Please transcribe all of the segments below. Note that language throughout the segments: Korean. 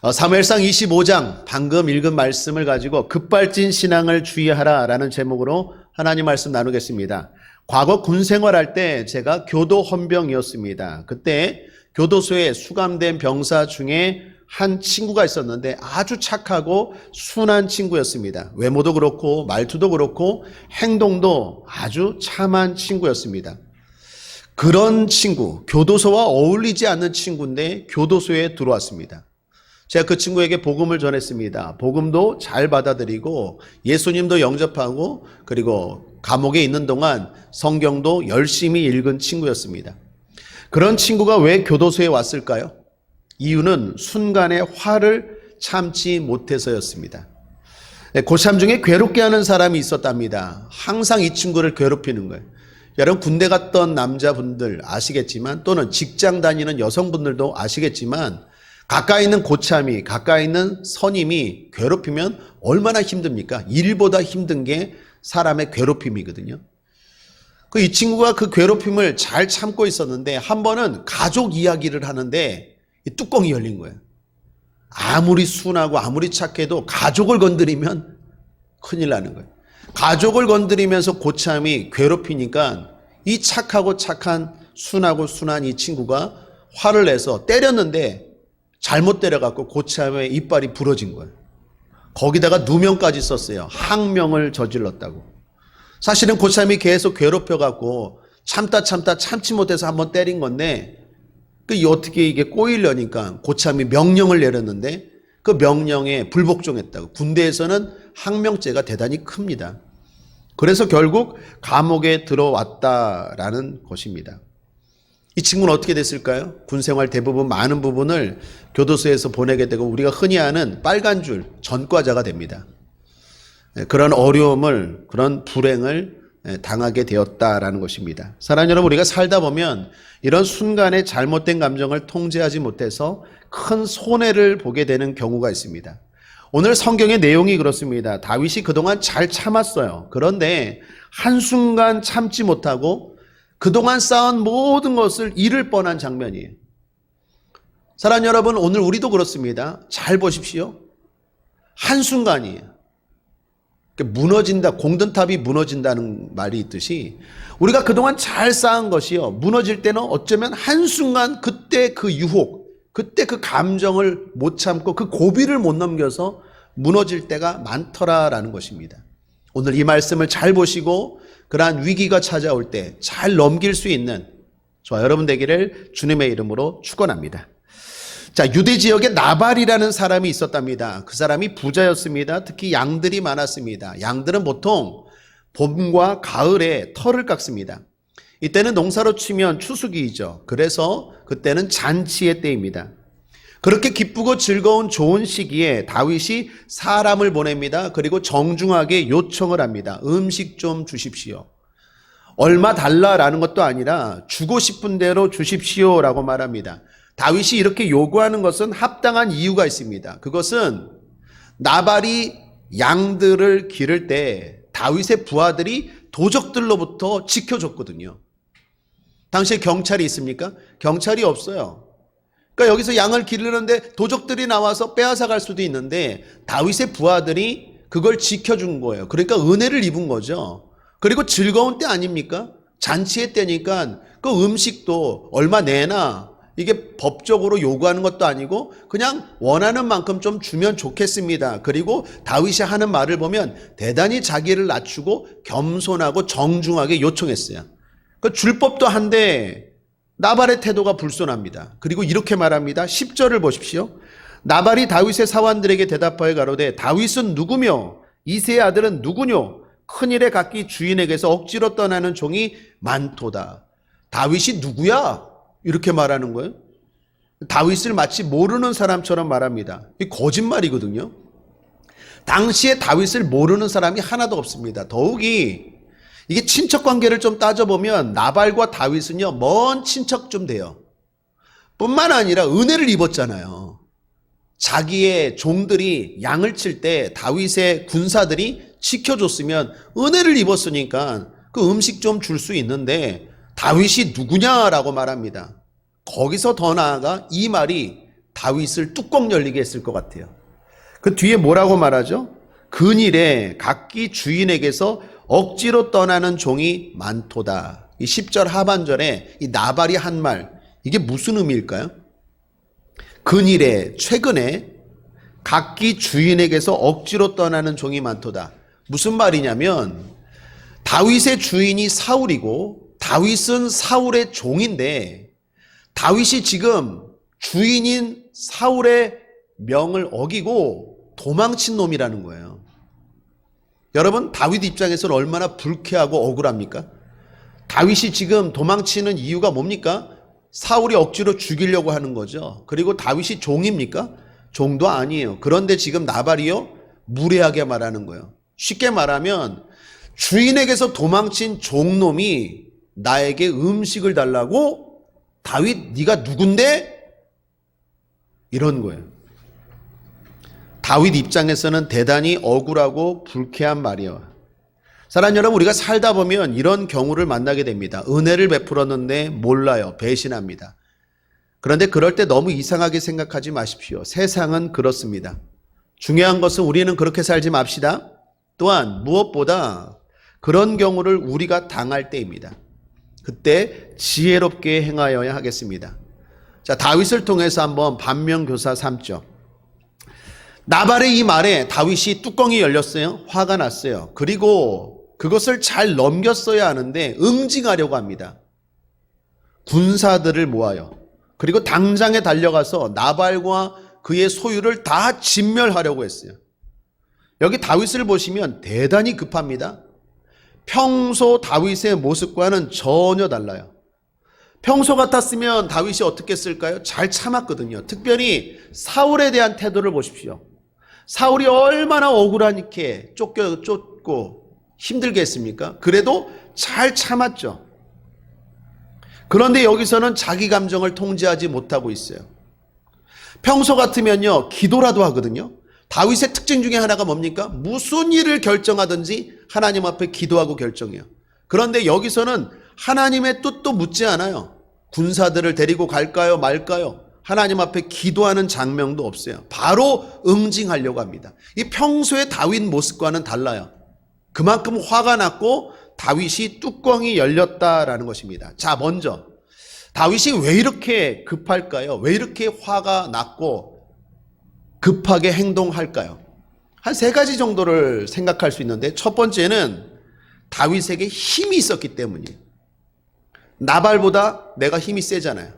사무엘상 25장 방금 읽은 말씀을 가지고 급발진 신앙을 주의하라라는 제목으로 하나님 말씀 나누겠습니다. 과거 군 생활할 때 제가 교도 헌병이었습니다. 그때 교도소에 수감된 병사 중에 한 친구가 있었는데 아주 착하고 순한 친구였습니다. 외모도 그렇고 말투도 그렇고 행동도 아주 참한 친구였습니다. 그런 친구, 교도소와 어울리지 않는 친구인데 교도소에 들어왔습니다. 제가 그 친구에게 복음을 전했습니다. 복음도 잘 받아들이고 예수님도 영접하고 그리고 감옥에 있는 동안 성경도 열심히 읽은 친구였습니다. 그런 친구가 왜 교도소에 왔을까요? 이유는 순간의 화를 참지 못해서였습니다. 고참 중에 괴롭게 하는 사람이 있었답니다. 항상 이 친구를 괴롭히는 거예요. 여러분 군대 갔던 남자분들 아시겠지만 또는 직장 다니는 여성분들도 아시겠지만 가까이 있는 고참이, 가까이 있는 선임이 괴롭히면 얼마나 힘듭니까? 일보다 힘든 게 사람의 괴롭힘이거든요. 이 친구가 그 괴롭힘을 잘 참고 있었는데 한 번은 가족 이야기를 하는데 이 뚜껑이 열린 거예요. 아무리 순하고 아무리 착해도 가족을 건드리면 큰일 나는 거예요. 가족을 건드리면서 고참이 괴롭히니까 이 착하고 착한 순하고 순한 이 친구가 화를 내서 때렸는데 잘못 때려갖고 고참의 이빨이 부러진 거예요. 거기다가 누명까지 썼어요. 항명을 저질렀다고. 사실은 고참이 계속 괴롭혀갖고 참지 못해서 한번 때린 건데 어떻게 이게 꼬이려니까 고참이 명령을 내렸는데 그 명령에 불복종했다고. 군대에서는 항명죄가 대단히 큽니다. 그래서 결국 감옥에 들어왔다라는 것입니다. 이 친구는 어떻게 됐을까요? 군생활 대부분 많은 부분을 교도소에서 보내게 되고 우리가 흔히 아는 빨간 줄 전과자가 됩니다. 그런 어려움을, 그런 불행을 당하게 되었다라는 것입니다. 사랑하는 여러분, 우리가 살다 보면 이런 순간의 잘못된 감정을 통제하지 못해서 큰 손해를 보게 되는 경우가 있습니다. 오늘 성경의 내용이 그렇습니다. 다윗이 그동안 잘 참았어요. 그런데 한순간 참지 못하고 그동안 쌓은 모든 것을 잃을 뻔한 장면이에요. 사랑하는 여러분, 오늘 우리도 그렇습니다. 잘 보십시오. 한순간이에요. 무너진다, 공든탑이 무너진다는 말이 있듯이 우리가 그동안 잘 쌓은 것이요, 무너질 때는 어쩌면 한순간 그때 그 유혹, 그때 그 감정을 못 참고 그 고비를 못 넘겨서 무너질 때가 많더라라는 것입니다. 오늘 이 말씀을 잘 보시고 그러한 위기가 찾아올 때 잘 넘길 수 있는 저와 여러분 되기를 주님의 이름으로 축원합니다. 자, 유대 지역에 나발이라는 사람이 있었답니다. 그 사람이 부자였습니다. 특히 양들이 많았습니다. 양들은 보통 봄과 가을에 털을 깎습니다. 이때는 농사로 치면 추수기이죠. 그래서 그때는 잔치의 때입니다. 그렇게 기쁘고 즐거운 좋은 시기에 다윗이 사람을 보냅니다. 그리고 정중하게 요청을 합니다. 음식 좀 주십시오. 얼마 달라라는 것도 아니라 주고 싶은 대로 주십시오라고 말합니다. 다윗이 이렇게 요구하는 것은 합당한 이유가 있습니다. 그것은 나발이 양들을 기를 때 다윗의 부하들이 도적들로부터 지켜줬거든요. 당시에 경찰이 있습니까? 경찰이 없어요. 그러니까 여기서 양을 기르는데 도적들이 나와서 빼앗아 갈 수도 있는데 다윗의 부하들이 그걸 지켜준 거예요. 그러니까 은혜를 입은 거죠. 그리고 즐거운 때 아닙니까? 잔치의 때니까 그 음식도 얼마 내나 이게 법적으로 요구하는 것도 아니고 그냥 원하는 만큼 좀 주면 좋겠습니다. 그리고 다윗이 하는 말을 보면 대단히 자기를 낮추고 겸손하고 정중하게 요청했어요. 그 줄 법도 한데 나발의 태도가 불손합니다. 그리고 이렇게 말합니다. 10절을 보십시오. 나발이 다윗의 사환들에게 대답하여 가로되 다윗은 누구며 이새의 아들은 누구뇨? 큰일에 각기 주인에게서 억지로 떠나는 종이 많도다. 다윗이 누구야? 이렇게 말하는 거예요. 다윗을 마치 모르는 사람처럼 말합니다. 이 거짓말이거든요. 당시에 다윗을 모르는 사람이 하나도 없습니다. 더욱이 이게 친척 관계를 좀 따져보면 나발과 다윗은요, 먼 친척 좀 돼요. 뿐만 아니라 은혜를 입었잖아요. 자기의 종들이 양을 칠 때 다윗의 군사들이 지켜줬으면 은혜를 입었으니까 그 음식 좀 줄 수 있는데 다윗이 누구냐라고 말합니다. 거기서 더 나아가 이 말이 다윗을 뚜껑 열리게 했을 것 같아요. 그 뒤에 뭐라고 말하죠? 근일에 각기 주인에게서 억지로 떠나는 종이 많도다. 이 10절 하반절에 이 나발이 한 말, 이게 무슨 의미일까요? 근일에, 최근에 각기 주인에게서 억지로 떠나는 종이 많도다. 무슨 말이냐면 다윗의 주인이 사울이고 다윗은 사울의 종인데 다윗이 지금 주인인 사울의 명을 어기고 도망친 놈이라는 거예요. 여러분, 다윗 입장에서는 얼마나 불쾌하고 억울합니까? 다윗이 지금 도망치는 이유가 뭡니까? 사울이 억지로 죽이려고 하는 거죠. 그리고 다윗이 종입니까? 종도 아니에요. 그런데 지금 나발이요? 무례하게 말하는 거예요. 쉽게 말하면 주인에게서 도망친 종놈이 나에게 음식을 달라고? 다윗, 네가 누군데? 이런 거예요. 다윗 입장에서는 대단히 억울하고 불쾌한 말이에요. 사랑하는 여러분, 우리가 살다 보면 이런 경우를 만나게 됩니다. 은혜를 베풀었는데 몰라요. 배신합니다. 그런데 그럴 때 너무 이상하게 생각하지 마십시오. 세상은 그렇습니다. 중요한 것은 우리는 그렇게 살지 맙시다. 또한 무엇보다 그런 경우를 우리가 당할 때입니다. 그때 지혜롭게 행하여야 하겠습니다. 자, 다윗을 통해서 한번 반면교사 삼죠. 나발의 이 말에 다윗이 뚜껑이 열렸어요. 화가 났어요. 그리고 그것을 잘 넘겼어야 하는데 응징하려고 합니다. 군사들을 모아요. 그리고 당장에 달려가서 나발과 그의 소유를 다 진멸하려고 했어요. 여기 다윗을 보시면 대단히 급합니다. 평소 다윗의 모습과는 전혀 달라요. 평소 같았으면 다윗이 어떻게 했을까요? 잘 참았거든요. 특별히 사울에 대한 태도를 보십시오. 사울이 얼마나 억울하게 쫓고 힘들게 했습니까? 그래도 잘 참았죠. 그런데 여기서는 자기 감정을 통제하지 못하고 있어요. 평소 같으면요, 기도라도 하거든요. 다윗의 특징 중에 하나가 뭡니까? 무슨 일을 결정하든지 하나님 앞에 기도하고 결정해요. 그런데 여기서는 하나님의 뜻도 묻지 않아요. 군사들을 데리고 갈까요, 말까요? 하나님 앞에 기도하는 장면도 없어요. 바로 응징하려고 합니다. 이 평소의 다윗 모습과는 달라요. 그만큼 화가 났고 다윗이 뚜껑이 열렸다라는 것입니다. 자, 먼저 다윗이 왜 이렇게 급할까요? 왜 이렇게 화가 났고 급하게 행동할까요? 한 세 가지 정도를 생각할 수 있는데, 첫 번째는 다윗에게 힘이 있었기 때문이에요. 나발보다 내가 힘이 세잖아요.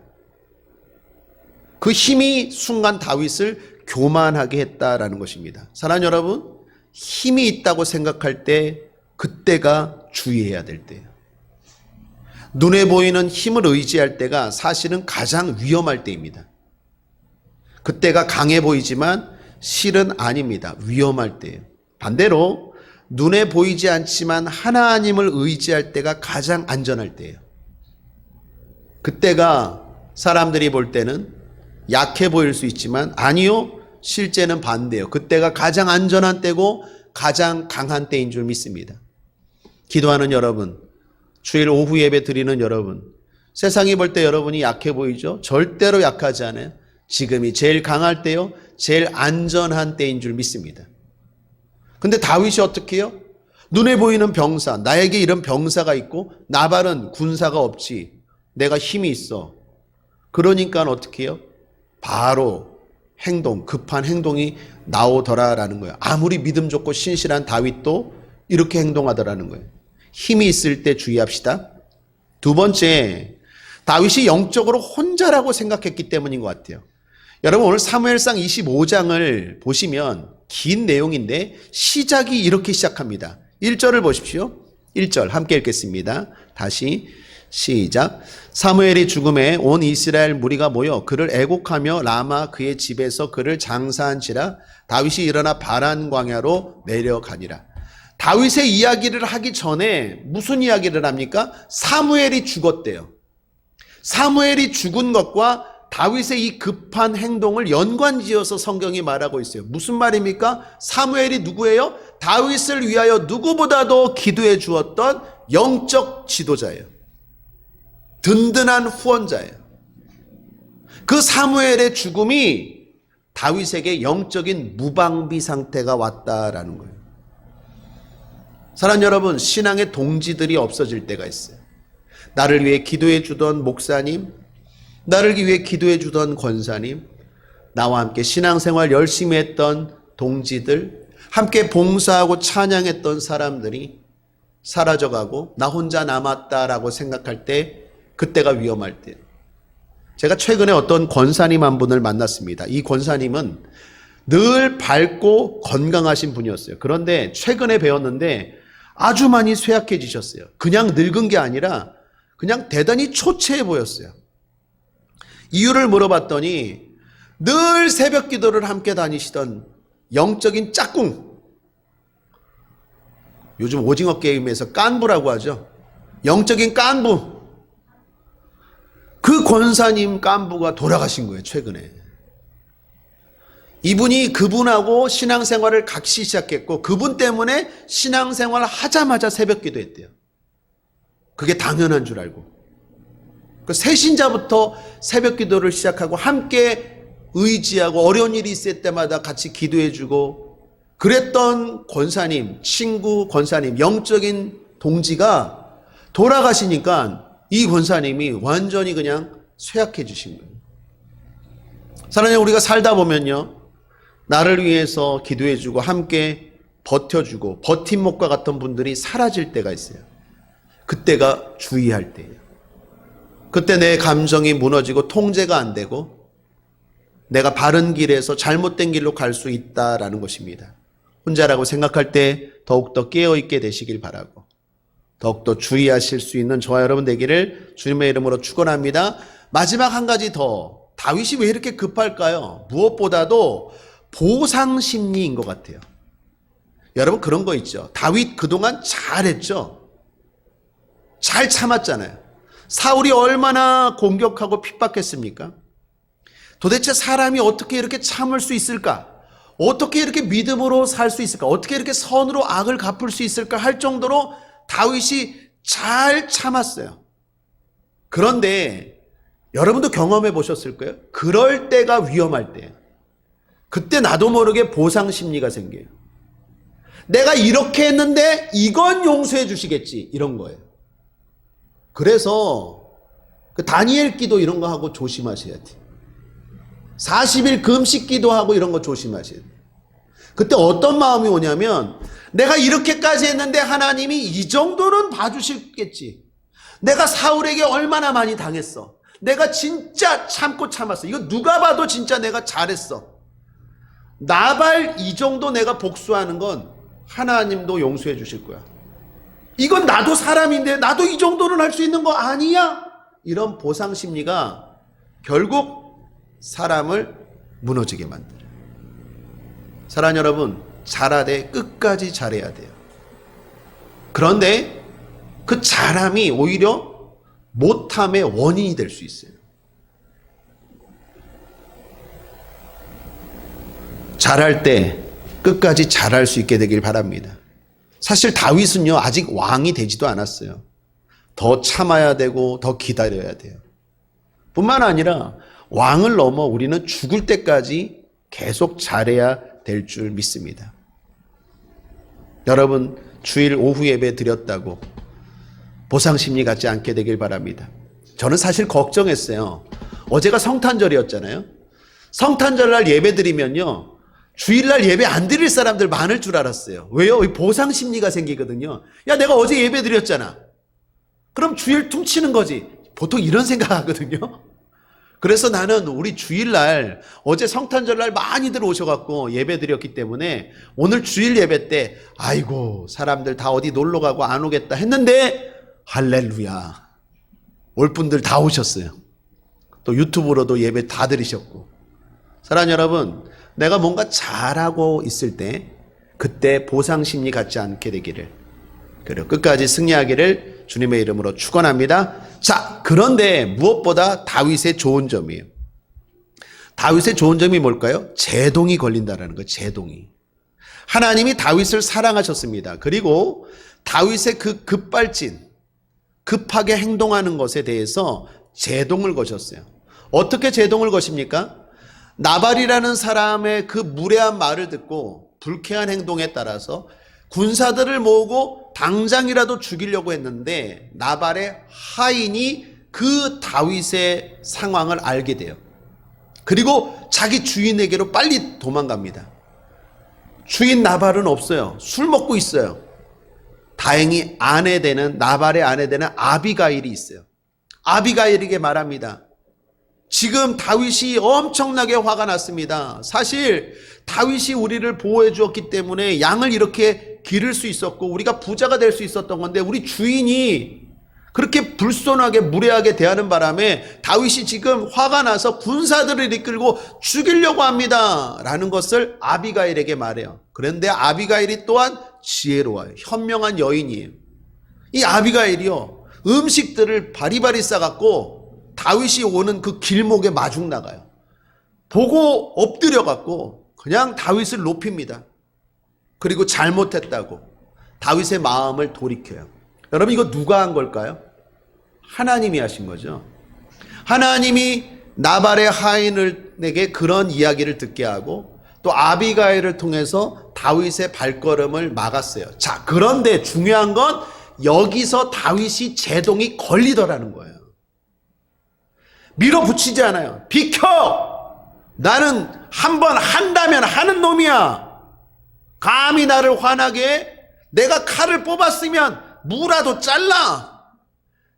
그 힘이 순간 다윗을 교만하게 했다라는 것입니다. 사랑하는 여러분, 힘이 있다고 생각할 때 그때가 주의해야 될 때예요. 눈에 보이는 힘을 의지할 때가 사실은 가장 위험할 때입니다. 그때가 강해 보이지만 실은 아닙니다. 위험할 때예요. 반대로 눈에 보이지 않지만 하나님을 의지할 때가 가장 안전할 때예요. 그때가 사람들이 볼 때는 약해 보일 수 있지만 아니요, 실제는 반대예요. 그때가 가장 안전한 때고 가장 강한 때인 줄 믿습니다. 기도하는 여러분, 주일 오후 예배 드리는 여러분, 세상이 볼 때 여러분이 약해 보이죠? 절대로 약하지 않아요. 지금이 제일 강할 때요, 제일 안전한 때인 줄 믿습니다. 근데 다윗이 어떻게 해요? 눈에 보이는 병사, 나에게 이런 병사가 있고 나발은 군사가 없지, 내가 힘이 있어. 그러니까 어떻게 해요? 바로 행동, 급한 행동이 나오더라라는 거예요. 아무리 믿음 좋고 신실한 다윗도 이렇게 행동하더라는 거예요. 힘이 있을 때 주의합시다. 두 번째, 다윗이 영적으로 혼자라고 생각했기 때문인 것 같아요. 여러분, 오늘 사무엘상 25장을 보시면 긴 내용인데 시작이 이렇게 시작합니다. 1절을 보십시오. 1절 함께 읽겠습니다. 다시 시작. 사무엘이 죽음에 온 이스라엘 무리가 모여 그를 애곡하며 라마 그의 집에서 그를 장사한지라 다윗이 일어나 바란 광야로 내려가니라. 다윗의 이야기를 하기 전에 무슨 이야기를 합니까? 사무엘이 죽었대요. 사무엘이 죽은 것과 다윗의 이 급한 행동을 연관지어서 성경이 말하고 있어요. 무슨 말입니까? 사무엘이 누구예요? 다윗을 위하여 누구보다도 기도해 주었던 영적 지도자예요. 든든한 후원자예요. 그 사무엘의 죽음이 다윗에게 영적인 무방비 상태가 왔다라는 거예요. 사랑하는 여러분, 신앙의 동지들이 없어질 때가 있어요. 나를 위해 기도해 주던 목사님, 나를 위해 기도해 주던 권사님, 나와 함께 신앙생활 열심히 했던 동지들, 함께 봉사하고 찬양했던 사람들이 사라져가고 나 혼자 남았다라고 생각할 때, 그때가 위험할 때, 제가 최근에 어떤 권사님 한 분을 만났습니다. 이 권사님은 늘 밝고 건강하신 분이었어요. 그런데 최근에 배웠는데 아주 많이 쇠약해지셨어요. 그냥 늙은 게 아니라 그냥 대단히 초췌해 보였어요. 이유를 물어봤더니 늘 새벽 기도를 함께 다니시던 영적인 짝꿍, 요즘 오징어 게임에서 깐부라고 하죠. 영적인 깐부, 그 권사님 깐부가 돌아가신 거예요, 최근에. 이분이 그분하고 신앙생활을 같이 시작했고 그분 때문에 신앙생활을 하자마자 새벽 기도했대요. 그게 당연한 줄 알고. 그 새신자부터 새벽 기도를 시작하고 함께 의지하고 어려운 일이 있을 때마다 같이 기도해주고 그랬던 권사님, 친구 권사님, 영적인 동지가 돌아가시니까 이 권사님이 완전히 그냥 쇠약해지신 거예요. 사랑하는, 우리가 살다 보면요, 나를 위해서 기도해주고 함께 버텨주고 버팀목과 같은 분들이 사라질 때가 있어요. 그때가 주의할 때예요. 그때 내 감정이 무너지고 통제가 안 되고 내가 바른 길에서 잘못된 길로 갈 수 있다라는 것입니다. 혼자라고 생각할 때 더욱더 깨어있게 되시길 바라고 더욱더 주의하실 수 있는 저와 여러분 되기를 주님의 이름으로 축원합니다. 마지막 한 가지 더, 다윗이 왜 이렇게 급할까요? 무엇보다도 보상심리인 것 같아요. 여러분 그런 거 있죠. 다윗 그동안 잘했죠. 잘 참았잖아요. 사울이 얼마나 공격하고 핍박했습니까? 도대체 사람이 어떻게 이렇게 참을 수 있을까? 어떻게 이렇게 믿음으로 살 수 있을까? 어떻게 이렇게 선으로 악을 갚을 수 있을까? 할 정도로 다윗이 잘 참았어요. 그런데 여러분도 경험해 보셨을 거예요. 그럴 때가 위험할 때예요. 그때 나도 모르게 보상심리가 생겨요. 내가 이렇게 했는데 이건 용서해 주시겠지, 이런 거예요. 그래서 그 다니엘 기도 이런 거 하고 조심하셔야 돼요. 40일 금식 기도하고 이런 거 조심하셔야 돼요. 그때 어떤 마음이 오냐면 내가 이렇게까지 했는데 하나님이 이 정도는 봐주시겠지. 내가 사울에게 얼마나 많이 당했어. 내가 진짜 참고 참았어. 이거 누가 봐도 진짜 내가 잘했어. 나발 이 정도 내가 복수하는 건 하나님도 용서해 주실 거야. 이건 나도 사람인데 나도 이 정도는 할 수 있는 거 아니야? 이런 보상 심리가 결국 사람을 무너지게 만들어요. 사랑하는 여러분, 잘하되 끝까지 잘해야 돼요. 그런데 그 잘함이 오히려 못함의 원인이 될 수 있어요. 잘할 때 끝까지 잘할 수 있게 되길 바랍니다. 사실 다윗은요, 아직 왕이 되지도 않았어요. 더 참아야 되고 더 기다려야 돼요. 뿐만 아니라 왕을 넘어 우리는 죽을 때까지 계속 잘해야 될 줄 믿습니다. 여러분, 주일 오후 예배 드렸다고 보상심리 갖지 않게 되길 바랍니다. 저는 사실 걱정했어요. 어제가 성탄절이었잖아요. 성탄절날 예배 드리면요, 주일날 예배 안 드릴 사람들 많을 줄 알았어요. 왜요? 보상심리가 생기거든요. 야, 내가 어제 예배 드렸잖아. 그럼 주일 퉁치는 거지. 보통 이런 생각하거든요. 그래서 나는 우리 주일날, 어제 성탄절날 많이들 오셔갖고 예배 드렸기 때문에 오늘 주일 예배 때 아이고 사람들 다 어디 놀러가고 안 오겠다 했는데 할렐루야, 올 분들 다 오셨어요. 또 유튜브로도 예배 다 드리셨고. 사랑하는 여러분, 내가 뭔가 잘하고 있을 때 그때 보상심리 갖지 않게 되기를, 그리고 끝까지 승리하기를 주님의 이름으로 축원합니다. 자, 그런데 무엇보다 다윗의 좋은 점이에요. 다윗의 좋은 점이 뭘까요? 제동이 걸린다라는 거예요. 제동이. 하나님이 다윗을 사랑하셨습니다. 그리고 다윗의 그 급발진, 급하게 행동하는 것에 대해서 제동을 거셨어요. 어떻게 제동을 거십니까? 나발이라는 사람의 그 무례한 말을 듣고 불쾌한 행동에 따라서 군사들을 모으고 당장이라도 죽이려고 했는데 나발의 하인이 그 다윗의 상황을 알게 돼요. 그리고 자기 주인에게로 빨리 도망갑니다. 주인 나발은 없어요. 술 먹고 있어요. 다행히 아내 되는, 나발의 아내 되는 아비가일이 있어요. 아비가일에게 말합니다. 지금 다윗이 엄청나게 화가 났습니다. 사실 다윗이 우리를 보호해 주었기 때문에 양을 이렇게 기를 수 있었고 우리가 부자가 될 수 있었던 건데 우리 주인이 그렇게 불손하게 무례하게 대하는 바람에 다윗이 지금 화가 나서 군사들을 이끌고 죽이려고 합니다 라는 것을 아비가일에게 말해요. 그런데 아비가일이 또한 지혜로워요. 현명한 여인이에요. 이 아비가일이요, 음식들을 바리바리 싸갖고 다윗이 오는 그 길목에 마중 나가요. 보고 엎드려갖고 그냥 다윗을 높입니다. 그리고 잘못했다고 다윗의 마음을 돌이켜요. 여러분, 이거 누가 한 걸까요? 하나님이 하신 거죠. 하나님이 나발의 하인에게 그런 이야기를 듣게 하고 또 아비가일을 통해서 다윗의 발걸음을 막았어요. 자, 그런데 중요한 건 여기서 다윗이 제동이 걸리더라는 거예요. 밀어붙이지 않아요. 비켜! 나는 한번 한다면 하는 놈이야. 감히 나를 화나게 해? 내가 칼을 뽑았으면 무라도 잘라.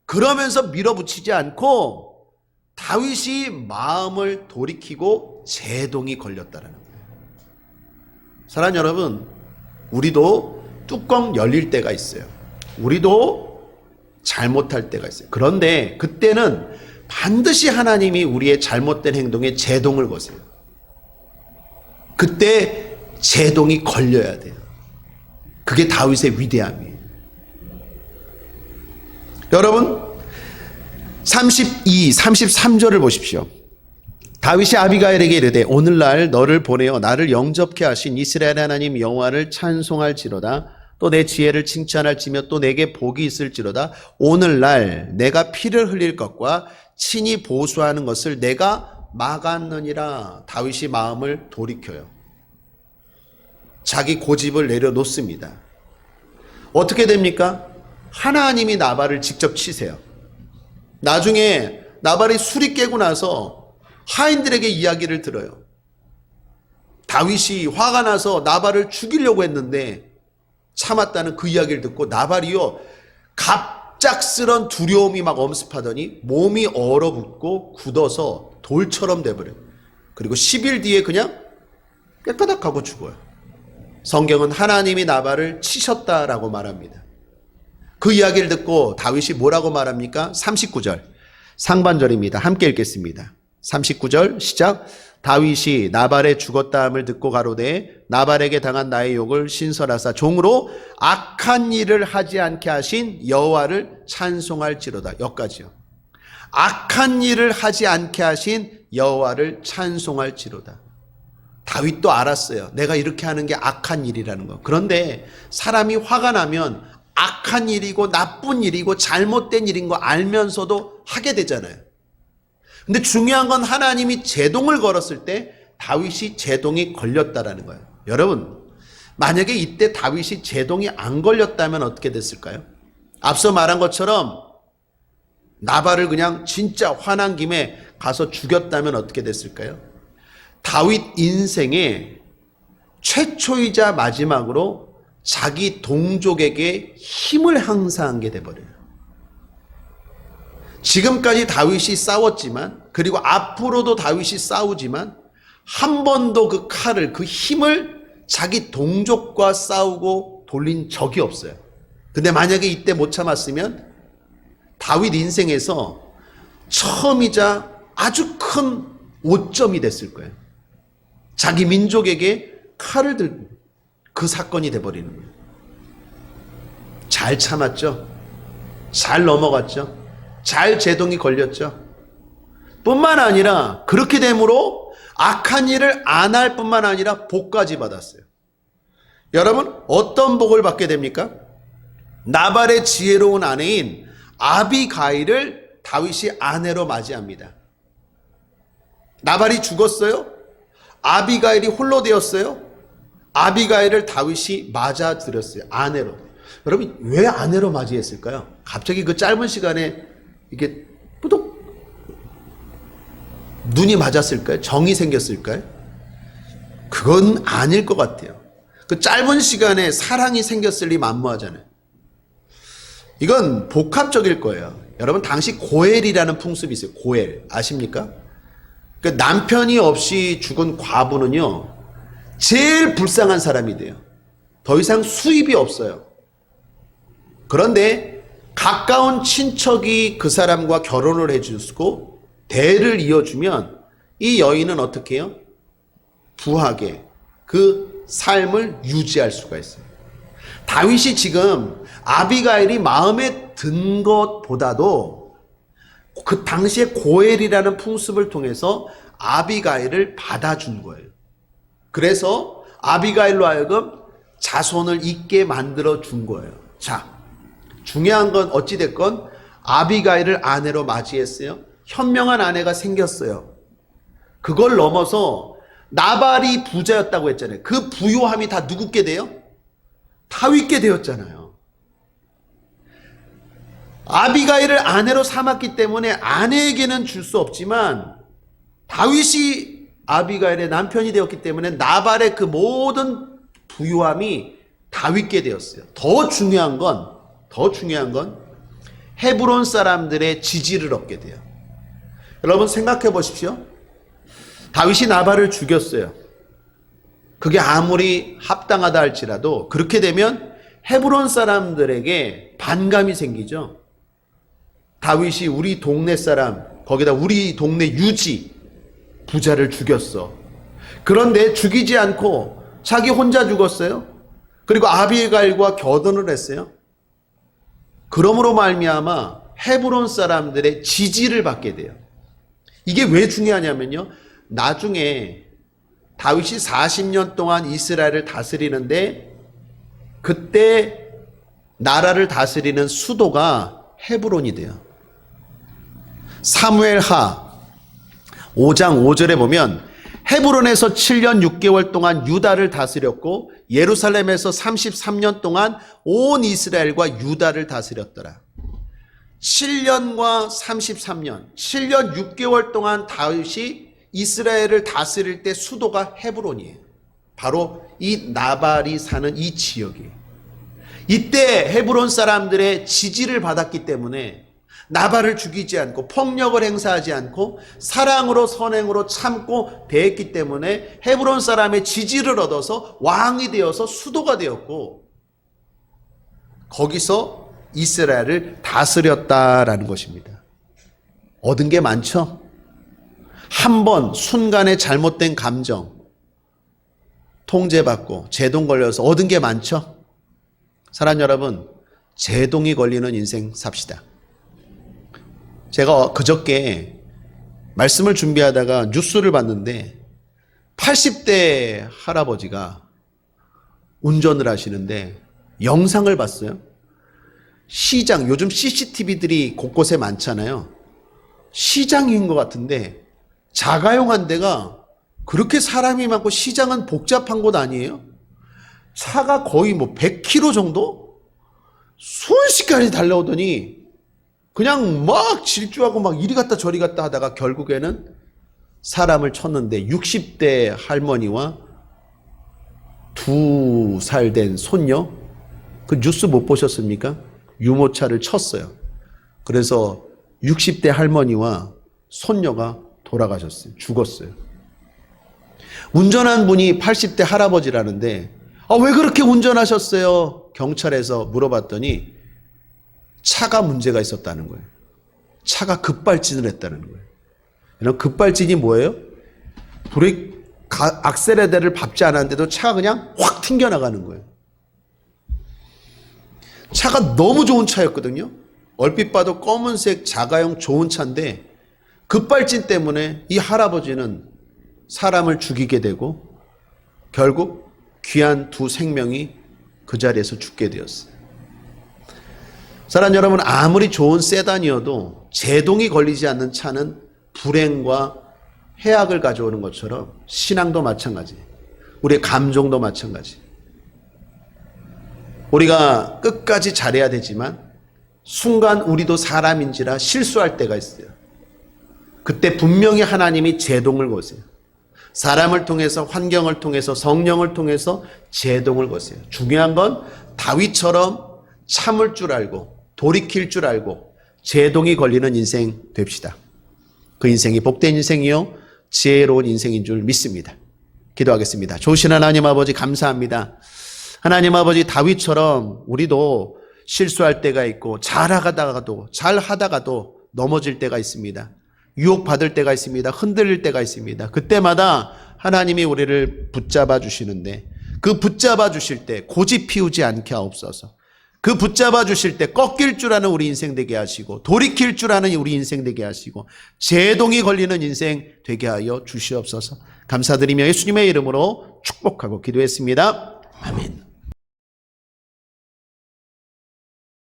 그러면서 밀어붙이지 않고 다윗이 마음을 돌이키고 제동이 걸렸다는 거예요. 사랑하는 여러분, 우리도 뚜껑 열릴 때가 있어요. 우리도 잘못할 때가 있어요. 그런데 그때는 반드시 하나님이 우리의 잘못된 행동에 제동을 거세요. 그때 제동이 걸려야 돼요. 그게 다윗의 위대함이에요. 여러분, 32, 33절을 보십시오. 다윗이 아비가일에게 이르되 오늘날 너를 보내어 나를 영접케 하신 이스라엘 하나님 여호와를 찬송할지로다. 또 내 지혜를 칭찬할지며 또 내게 복이 있을지로다. 오늘날 내가 피를 흘릴 것과 친히 보수하는 것을 내가 막았느니라. 다윗이 마음을 돌이켜요. 자기 고집을 내려놓습니다. 어떻게 됩니까? 하나님이 나발을 직접 치세요. 나중에 나발이 술이 깨고 나서 하인들에게 이야기를 들어요. 다윗이 화가 나서 나발을 죽이려고 했는데 참았다는 그 이야기를 듣고 나발이요, 갑작스런 두려움이 막 엄습하더니 몸이 얼어붙고 굳어서 돌처럼 돼버려요. 그리고 10일 뒤에 그냥 깨까닥하고 죽어요. 성경은 하나님이 나발을 치셨다라고 말합니다. 그 이야기를 듣고 다윗이 뭐라고 말합니까? 39절 상반절입니다. 함께 읽겠습니다. 39절 시작. 다윗이 나발의 죽었다함을 듣고 가로되 나발에게 당한 나의 욕을 신설하사 종으로 악한 일을 하지 않게 하신 여호와를 찬송할지로다. 여기까지요. 악한 일을 하지 않게 하신 여호와를 찬송할지로다. 다윗도 알았어요. 내가 이렇게 하는 게 악한 일이라는 거. 그런데 사람이 화가 나면 악한 일이고 나쁜 일이고 잘못된 일인 거 알면서도 하게 되잖아요. 근데 중요한 건 하나님이 제동을 걸었을 때 다윗이 제동이 걸렸다라는 거예요. 여러분, 만약에 이때 다윗이 제동이 안 걸렸다면 어떻게 됐을까요? 앞서 말한 것처럼 나발을 그냥 진짜 화난 김에 가서 죽였다면 어떻게 됐을까요? 다윗 인생의 최초이자 마지막으로 자기 동족에게 힘을 행사한 게 돼버려요. 지금까지 다윗이 싸웠지만, 그리고 앞으로도 다윗이 싸우지만 한 번도 그 칼을, 그 힘을 자기 동족과 싸우고 돌린 적이 없어요. 근데 만약에 이때 못 참았으면 다윗 인생에서 처음이자 아주 큰 오점이 됐을 거예요. 자기 민족에게 칼을 들고 그 사건이 돼버리는 거예요. 잘 참았죠. 잘 넘어갔죠. 잘 제동이 걸렸죠. 뿐만 아니라 그렇게 됨으로 악한 일을 안 할 뿐만 아니라 복까지 받았어요. 여러분, 어떤 복을 받게 됩니까? 나발의 지혜로운 아내인 아비가일을 다윗이 아내로 맞이합니다. 나발이 죽었어요? 아비가일이 홀로 되었어요? 아비가일을 다윗이 맞아들였어요. 아내로. 여러분, 왜 아내로 맞이했을까요? 갑자기 그 짧은 시간에 이게 뿌독 눈이 맞았을까요? 정이 생겼을까요? 그건 아닐 것 같아요. 그 짧은 시간에 사랑이 생겼을 리 만무하잖아요. 이건 복합적일 거예요. 여러분, 당시 고엘이라는 풍습이 있어요. 고엘 아십니까? 그 남편이 없이 죽은 과부는요, 제일 불쌍한 사람이 돼요. 더 이상 수입이 없어요. 그런데 가까운 친척이 그 사람과 결혼을 해주고 대를 이어주면 이 여인은 어떻게 해요? 부하게 그 삶을 유지할 수가 있어요. 다윗이 지금 아비가일이 마음에 든 것보다도 그 당시에 고엘이라는 풍습을 통해서 아비가일을 받아준 거예요. 그래서 아비가일로 하여금 자손을 있게 만들어 준 거예요. 자, 중요한 건 어찌됐건 아비가일을 아내로 맞이했어요. 현명한 아내가 생겼어요. 그걸 넘어서 나발이 부자였다고 했잖아요. 그 부요함이 다 누구께 돼요? 다윗께 되었잖아요. 아비가일을 아내로 삼았기 때문에 아내에게는 줄 수 없지만 다윗이 아비가일의 남편이 되었기 때문에 나발의 그 모든 부요함이 다윗께 되었어요. 더 중요한 건 헤브론 사람들의 지지를 얻게 돼요. 여러분 생각해 보십시오. 다윗이 나발을 죽였어요. 그게 아무리 합당하다 할지라도 그렇게 되면 헤브론 사람들에게 반감이 생기죠. 다윗이 우리 동네 사람, 거기다 우리 동네 유지 부자를 죽였어. 그런데 죽이지 않고 자기 혼자 죽었어요. 그리고 아비가일과 결혼을 했어요. 그러므로 말미암아 헤브론 사람들의 지지를 받게 돼요. 이게 왜 중요하냐면요, 나중에 다윗이 40년 동안 이스라엘을 다스리는데 그때 나라를 다스리는 수도가 헤브론이 돼요. 사무엘하 5장 5절에 보면 헤브론에서 7년 6개월 동안 유다를 다스렸고 예루살렘에서 33년 동안 온 이스라엘과 유다를 다스렸더라. 7년과 33년, 7년 6개월 동안 다윗이 이스라엘을 다스릴 때 수도가 헤브론이에요. 바로 이 나발이 사는 이 지역이에요. 이때 헤브론 사람들의 지지를 받았기 때문에 나발을 죽이지 않고 폭력을 행사하지 않고 사랑으로 선행으로 참고 대했기 때문에 헤브론 사람의 지지를 얻어서 왕이 되어서 수도가 되었고 거기서 이스라엘을 다스렸다라는 것입니다. 얻은 게 많죠? 한 번 순간의 잘못된 감정 통제받고 제동 걸려서 얻은 게 많죠? 사랑 여러분, 제동이 걸리는 인생 삽시다. 제가 그저께 말씀을 준비하다가 뉴스를 봤는데 80대 할아버지가 운전을 하시는데 영상을 봤어요. 시장, 요즘 CCTV들이 곳곳에 많잖아요. 시장인 것 같은데 자가용 한 대가 그렇게 사람이 많고 시장은 복잡한 곳 아니에요? 차가 거의 뭐 100km 정도? 순식간에 달려오더니 그냥 막 질주하고 막 이리 갔다 저리 갔다 하다가 결국에는 사람을 쳤는데 60대 할머니와 2살 된 손녀, 그 뉴스 못 보셨습니까? 유모차를 쳤어요. 그래서 60대 할머니와 손녀가 돌아가셨어요. 죽었어요. 운전한 분이 80대 할아버지라는데 왜 그렇게 운전하셨어요? 경찰에서 물어봤더니 차가 문제가 있었다는 거예요. 차가 급발진을 했다는 거예요. 이런 급발진이 뭐예요? 악셀레다를 밟지 않았는데도 차가 그냥 확 튕겨나가는 거예요. 차가 너무 좋은 차였거든요. 얼핏 봐도 검은색 자가용 좋은 차인데 급발진 때문에 이 할아버지는 사람을 죽이게 되고 결국 귀한 2 생명이 그 자리에서 죽게 되었어요. 사랑 여러분, 아무리 좋은 세단이어도 제동이 걸리지 않는 차는 불행과 해악을 가져오는 것처럼 신앙도 마찬가지, 우리의 감정도 마찬가지. 우리가 끝까지 잘해야 되지만 순간 우리도 사람인지라 실수할 때가 있어요. 그때 분명히 하나님이 제동을 거세요. 사람을 통해서, 환경을 통해서, 성령을 통해서 제동을 거세요. 중요한 건 다윗처럼 참을 줄 알고 돌이킬 줄 알고 제동이 걸리는 인생 됩시다. 그 인생이 복된 인생이요 지혜로운 인생인 줄 믿습니다. 기도하겠습니다. 좋으신 하나님 아버지 감사합니다. 하나님 아버지, 다윗처럼 우리도 실수할 때가 있고 잘하다가도 넘어질 때가 있습니다. 유혹받을 때가 있습니다. 흔들릴 때가 있습니다. 그때마다 하나님이 우리를 붙잡아 주시는데, 그 붙잡아 주실 때 고집 피우지 않게 하옵소서. 그 붙잡아 주실 때 꺾일 줄 아는 우리 인생 되게 하시고, 돌이킬 줄 아는 우리 인생 되게 하시고, 제동이 걸리는 인생 되게 하여 주시옵소서. 감사드리며 예수님의 이름으로 축복하고 기도했습니다. 아멘.